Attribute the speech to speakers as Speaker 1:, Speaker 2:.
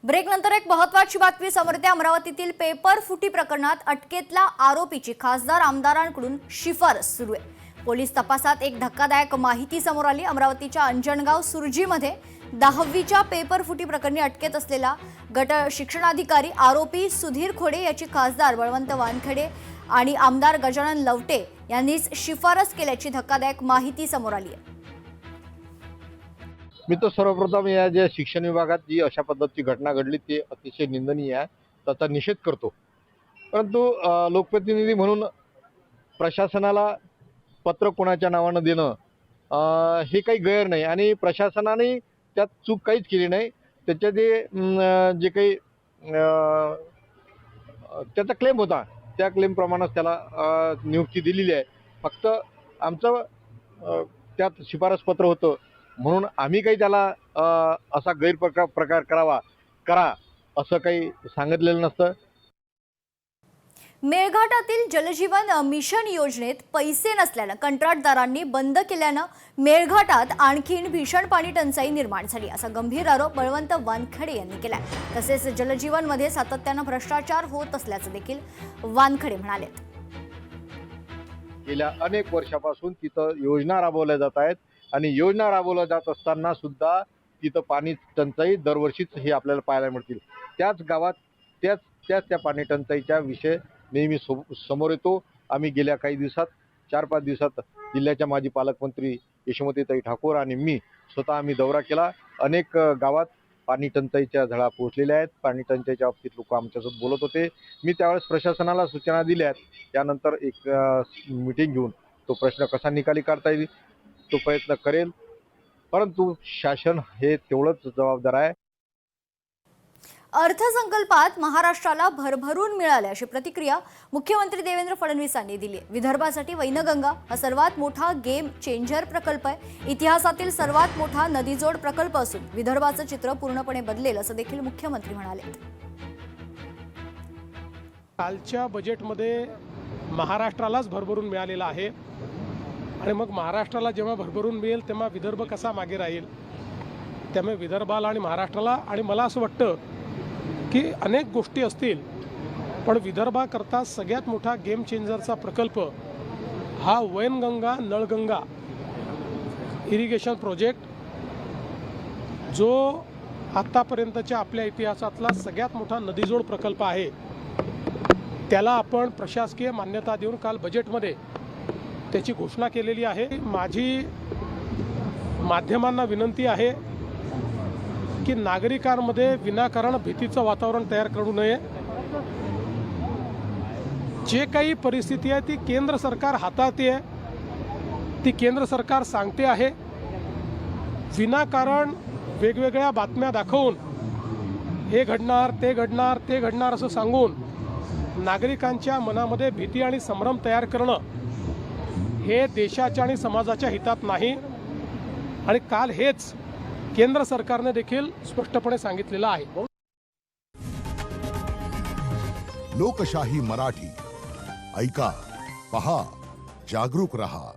Speaker 1: Break नंतर एक महत्त्वाची बातमी समोर येते। अमरावतीतील पेपर फुटी प्रकरणात अटकेतला आरोपीची खासदार आमदारांकडून शिफारस सुरू आहे। पोलीस तपासात एक धक्कादायक माहिती समोर आली। अमरावतीच्या अंजनगाव सुरजीमध्ये 10वीच्या पेपर फुटी प्रकरणी अटकेत असलेला गट शिक्षणाधिकारी आरोपी सुधीर खोडे याची खासदार बळवंत वानखेडे आणि आमदार गजानन लवटे यांनीच शिफारस केल्याची धक्कादायक माहिती समोर आली आहे।
Speaker 2: मी तो सर्वप्रथम या ज्या शिक्षण विभागात जी अशा पद्धतीची घटना घडली ती अतिशय निंदनीय आहे, त्याचा निषेध करतो। परंतु लोकप्रतिनिधी म्हणून प्रशासनाला पत्र कोणाच्या नावानं देणं हे काही गैर नाही आणि प्रशासनाने त्यात चूक काहीच केली नाही। त्याचे जे काही त्याचा क्लेम होता त्या क्लेमप्रमाणेच त्याला नियुक्ती दिलेली आहे। फक्त आमचं त्यात शिफारसपत्र होतं म्हणून आम्ही काही त्याला असा गैरप्रकार करा असं काही सांगितलेलं नसतं।
Speaker 1: मेळघाटातील जलजीवन मिशन योजनेत पैसे नसल्याने कंत्राटदारांनी बंद केल्याने मेळघाटात आणखीन भीषण पाणी टंचाई निर्माण झाली, असा गंभीर आरोप बळवंत वानखेडे यांनी केला। तसेच जलजीवन मध्ये सातत्याने भ्रष्टाचार होत असल्याचे देखील वानखेडे म्हणाले।
Speaker 2: गेल्या अनेक वर्षापासून तिथं योजना राबवल्या जात आहेत आणि योजना राबवल्या जात असताना सुद्धा तिथं पाणी टंचाई दरवर्षीच हे आपल्याला पाहायला मिळतील। त्याच गावात त्या पाणी टंचाईच्या विषय नेहमी समोर येतो। आम्ही गेल्या काही दिवसात 4-5 दिवसात जिल्ह्याच्या माजी पालकमंत्री यशोमतीताई ठाकूर आणि मी स्वतः आम्ही दौरा केला। अनेक गावात पाणी टंचाईच्या झळा पोहोचलेल्या आहेत। पाणी टंचाईच्या बाबतीत लोक आमच्यासोबत बोलत होते। मी त्यावेळेस प्रशासनाला सूचना दिल्या आहेत, त्यानंतर एक मीटिंग घेऊन तो प्रश्न कसा निकाली काढता येईल तो प्रयत्न करेल, परंतु शासन हे तेवढंच जबाबदार आहे।
Speaker 1: अर्थसंकल्पात महाराष्ट्राला भरभरून मिळाले अशी प्रतिक्रिया मुख्यमंत्री देवेंद्र फडणवीस यांनी दिली आहे। विदर्भासाठी वैनगंगा हा सर्वात मोठा गेम चेंजर प्रकल्प आहे। इतिहासातील सर्वात मोठा नदीजोड प्रकल्प असून विदर्भाचं चित्र पूर्णपणे बदलेल असं देखील मुख्यमंत्री म्हणाले।
Speaker 3: कालच्या बजेटमध्ये महाराष्ट्रालाच भरभरून मिळालेला आहे आणि मग महाराष्ट्राला जेव्हा भरभरून मिळेल तेव्हा विदर्भ कसा मागे राहील। त्यामुळे विदर्भाला आणि महाराष्ट्राला आणि मला असं वाटतं की अनेक गोष्टी असतील पण विदर्भाकरता सगळ्यात मोठा गेम चेंजरचा प्रकल्प हा वैनगंगा नळगंगा इरिगेशन प्रोजेक्ट, जो आतापर्यंतच्या आपल्या इतिहासातला सगळ्यात मोठा नदीजोड प्रकल्प आहे, त्याला आपण प्रशासकीय मान्यता देऊन काल बजेटमध्ये त्याची घोषणा केलेली आहे। माझी माध्यमांना विनंती आहे की नागरिकांमध्ये विनाकारण भीतीचं वातावरण तयार करू नये। जे काही परिस्थिती आहे ती केंद्र सरकार हाताळते, ती केंद्र सरकार सांगते आहे। विनाकारण वेगवेगळ्या बातम्या दाखवून हे घडणार ते घडणार असं सांगून नागरिकांच्या मनामध्ये भीती आणि संभ्रम तयार करणं हे देशाच्या आणि समाजाच्या हितात नाही। आणि काल हेच केंद्र सरकारने देखील स्पष्टपणे सांगितलेलं आहे।
Speaker 4: लोकशाही मराठी ऐका, पहा, जागरूक रहा।